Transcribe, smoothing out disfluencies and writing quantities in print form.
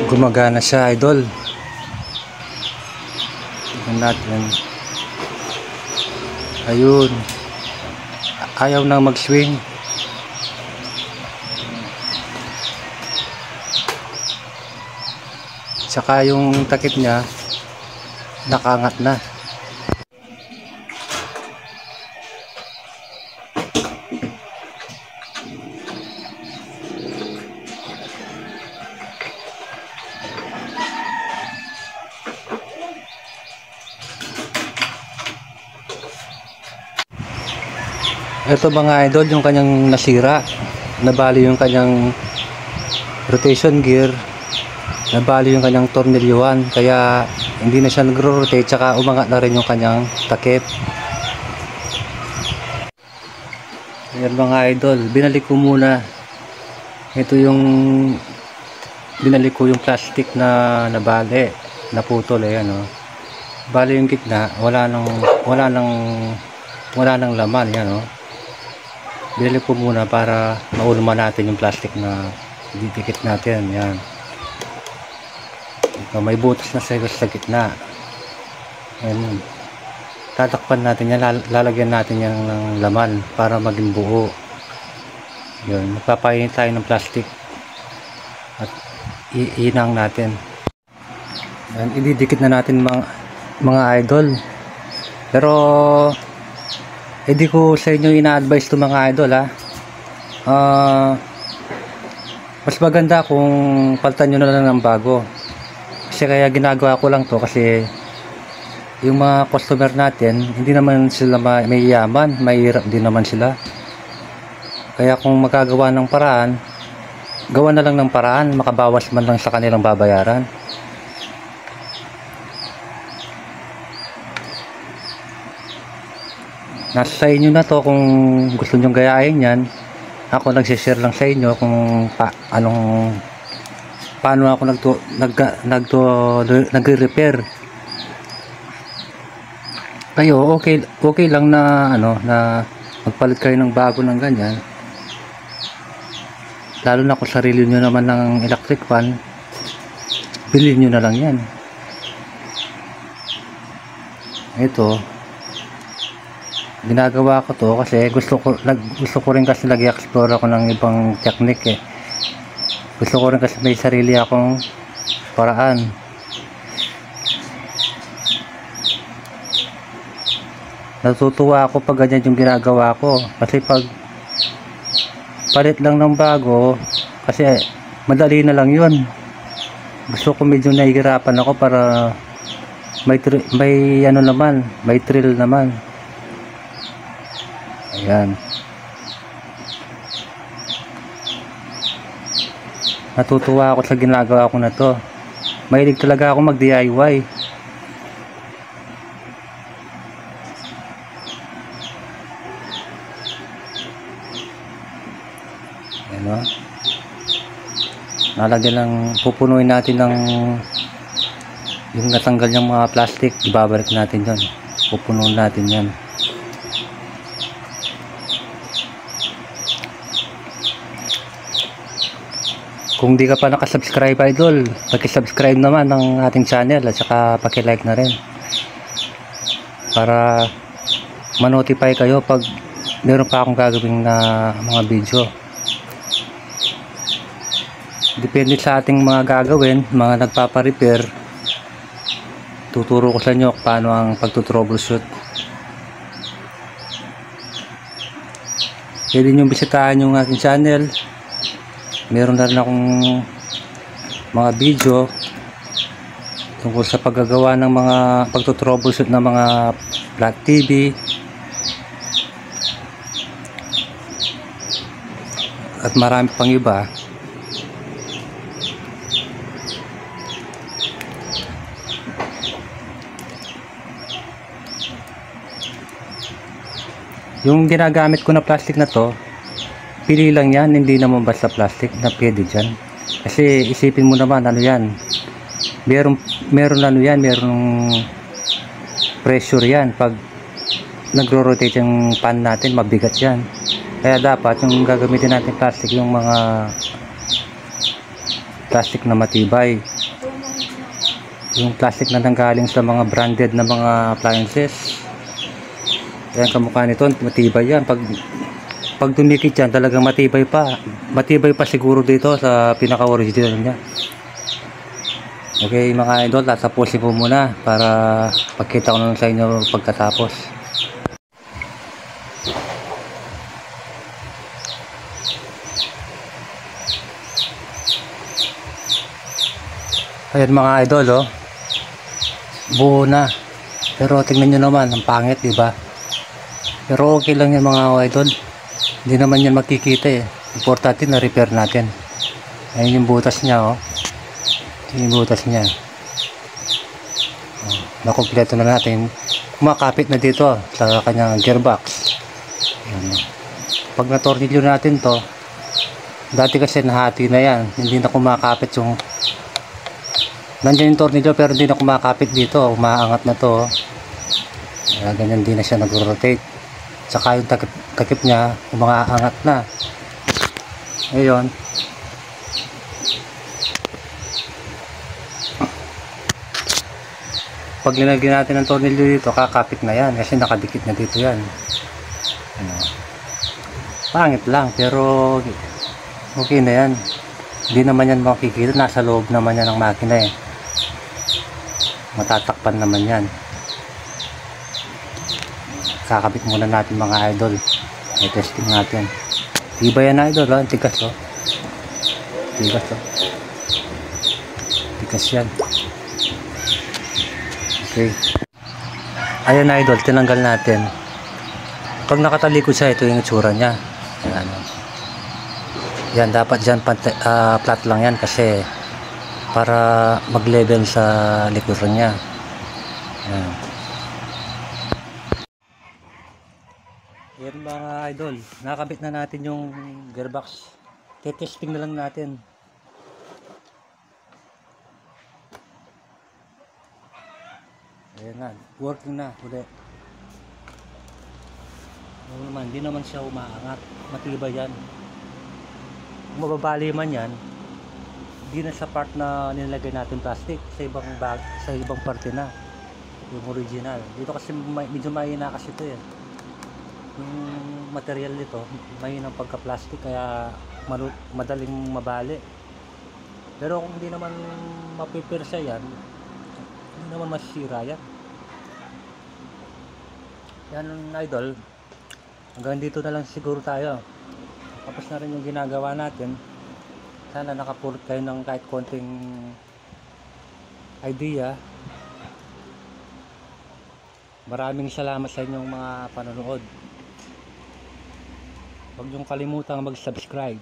Gumagana siya, idol. Tignan natin. Ayun, ayaw nang mag-swing. Tsaka yung takip niya nakangat na. Ito mga idol, yung kanyang nasira, nabali yung kanyang rotation gear, nabali yung kanyang tornilyuhan, kaya hindi na siya nagro-rotate, tsaka umangat na rin yung kanyang takip. Ayan mga idol, binalik ko muna. Ito yung binalik ko yung plastic na nabali, naputol, ayan oh. Bali yung gitna, wala nang laman, yan oh. Binili ko muna para maulma natin yung plastic na didikit natin. Yan. So, may butas na sa gitna. Ayan. Tatakpan natin yan. Lalagyan natin yan ng laman para maging buo. Yun. Magpapainit tayo ng plastic. At iinang natin. Yan. Ididikit na natin mga idol. Pero hindi ko sa inyo ina-advise to mga idol ha. Mas maganda kung palitan nyo na lang ng bago. Kasi kaya ginagawa ko lang to kasi yung mga customer natin hindi naman sila may yaman, may hirap din naman sila. Kaya kung magagawa ng paraan, gawa na lang ng paraan, makabawas man lang sa kanilang babayaran. Nasa sa inyo na to kung gusto nyo gayahin yan. Ako nagsishare lang sa inyo kung paano ako nagre-repair. Kayo okay lang na na magpalit kayo ng bago ng ganyan. Lalo na kung sarili nyo naman ng electric fan, bilhin nyo na lang yan. Ito ginagawa ko to kasi gusto ko rin kasi nag-explore ako ng ibang technique eh. Gusto ko rin kasi may sarili akong paraan. Natutuwa ako pag ganyan yung ginagawa ko kasi pag palit lang ng bago kasi madali na lang yun. Gusto ko medyo nahihirapan ako para may naman, may thrill naman. Ayan. Natutuwa ako sa ginagawa ko na to. Mahilig talaga ako mag-DIY. Ayan o. Nalagyan lang, pupunuin natin ng yung natanggal yung mga plastic, ibabalik natin yun. Pupunuin natin yan. Kung di ka pa nakasubscribe idol, paki-subscribe naman ng ating channel at saka paki-like na rin para ma-notify kayo pag meron pa akong gagawin na mga video. Depende sa ating mga gagawin, mga nagpapa-repair, tuturo ko sa inyo paano ang pagtutroubleshoot. Pwede nyo bisitahin yung aking channel. Meron na rin akong mga video tungkol sa paggagawa ng mga pagtutroubleshoot ng mga flat TV at marami pang iba. Yung ginagamit ko na plastic na to, pili lang yan, hindi naman basta plastic na pwede dyan. Kasi isipin mo naman, ano yan, meron ano yan, merong pressure yan. Pag nagro-rotate yung pan natin, mabigat yan. Kaya dapat yung gagamitin natin plastic, yung mga plastic na matibay, yung plastic na nanggaling sa mga branded na mga appliances. Ayan, kamukha nito, matibay yan. Pag dumikit yan, talagang matibay pa siguro dito sa pinaka original nya. Okay mga idol, tatapusin ko muna para pagkita ko lang sa inyo pagkatapos. Ayan mga idol, oh, buo na. Pero tingnan nyo naman, ang pangit, diba? Pero okay lang yan mga idol, hindi naman yan makikita eh. Importante na repair natin. Ayan yung butas nya, oh. Yung butas nya, oh, nakompleto na natin. Kumakapit na dito sa kanyang gearbox. Ayan, oh. Pag natornilyo natin to, dati kasi nahati na yan, hindi na kumakapit yung, nandiyan yung tornilyo pero hindi na kumakapit dito, umaangat na to. Kaya ganyan din na siya nag-rotate. Tsaka yung takip niya, umaangat na. Ngayon, pag linagyan natin ng tornilyo dito, kakapit na yan kasi nakadikit na dito yan. Ano, pangit lang pero okay na yan. Hindi naman yan makikita, nasa loob naman yan ng makina eh. Matatakpan naman yan. Kakabit muna natin mga idol. May testing natin. Iba yan idol, oh. Tigas, oh. Tigas, oh. Tigas yan. Okay. Ayan idol, tinanggal natin. Pag nakatalikod siya, ito yung itsura niya. Ayan. Yan, dapat dyan flat lang yan kasi para mag-level sa likuran niya. Yan. Yan mga idol, nakakabit na natin yung gearbox. Testing na lang natin. Ayan na, working na ulit. Ano naman, hindi naman siya umaangat, matibay yan. Kung mababali man yan, hindi na sa part na nilagay natin plastic, sa ibang parte na yung original. Dito kasi medyo mahina kasi ito eh, yung material nito mahina pagka plastic, kaya madaling mabali. Pero kung hindi naman mapipirsa yan, hindi naman masisira yan. Yan idol, hanggang dito na lang siguro tayo. Tapos na rin yung ginagawa natin. Sana nakapulot kayo ng kahit konting idea. Maraming salamat sa inyong mga panonood. Huwag niyong kalimutang mag-subscribe.